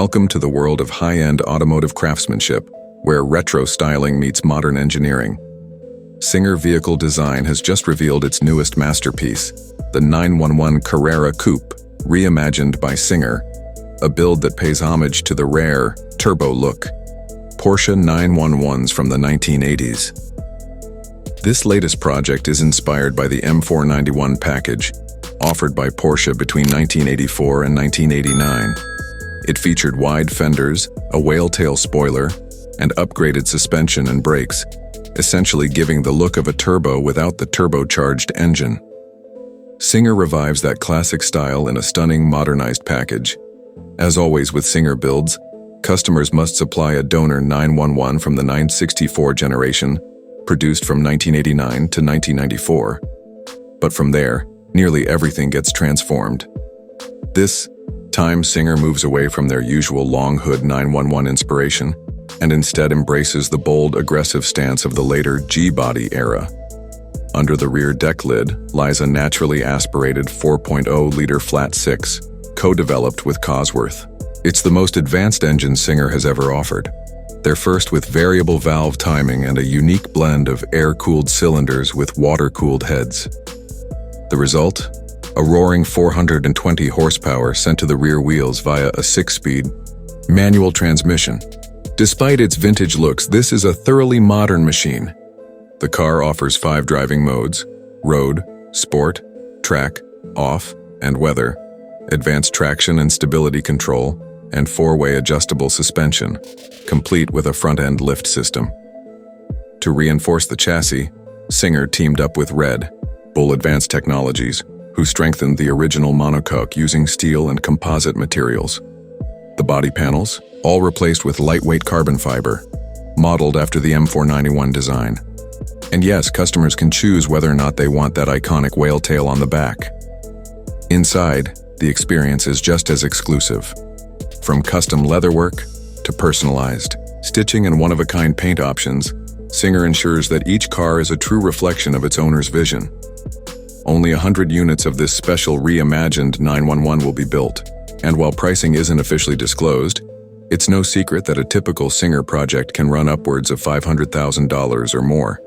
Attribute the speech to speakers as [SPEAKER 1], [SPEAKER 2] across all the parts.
[SPEAKER 1] Welcome to the world of high-end automotive craftsmanship, where retro styling meets modern engineering. Singer Vehicle Design has just revealed its newest masterpiece, the 911 Carrera Coupe Reimagined by Singer, a build that pays homage to the rare, turbo look. Porsche 911s from the 1980s. This latest project is inspired by the M491 package, offered by Porsche between 1984 and 1989. It featured wide fenders, a whale-tail spoiler, and upgraded suspension and brakes, essentially giving the look of a turbo without the turbocharged engine. Singer revives that classic style in a stunning modernized package. As always with Singer builds, customers must supply a donor 911 from the 964 generation, produced from 1989 to 1994. But from there, nearly everything gets transformed. This time, Singer moves away from their usual long hood 911 inspiration and instead embraces the bold, aggressive stance of the later G-body era. Under the rear deck lid lies a naturally aspirated 4.0-liter flat six, co-developed with Cosworth. It's the most advanced engine Singer has ever offered. They're first with variable valve timing and a unique blend of air-cooled cylinders with water-cooled heads. The result? A roaring 420 horsepower sent to the rear wheels via a 6-speed manual transmission. Despite its vintage looks, this is a thoroughly modern machine. The car offers 5 driving modes: road, sport, track, off, and weather, advanced traction and stability control, and 4-way adjustable suspension, complete with a front-end lift system. To reinforce the chassis, Singer teamed up with Red Bull Advanced Technologies, who strengthened the original monocoque using steel and composite materials. The body panels, all replaced with lightweight carbon fiber, modeled after the M491 design. And yes, customers can choose whether or not they want that iconic whale tail on the back. Inside, the experience is just as exclusive. From custom leatherwork to personalized stitching and one-of-a-kind paint options, Singer ensures that each car is a true reflection of its owner's vision. Only 100 units of this special reimagined 911 will be built, and while pricing isn't officially disclosed, it's no secret that a typical Singer project can run upwards of $500,000 or more,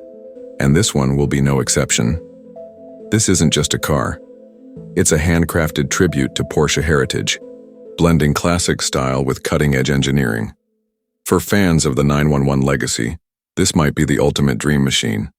[SPEAKER 1] and this one will be no exception. This isn't just a car. It's a handcrafted tribute to Porsche heritage, blending classic style with cutting-edge engineering. For fans of the 911 legacy, this might be the ultimate dream machine.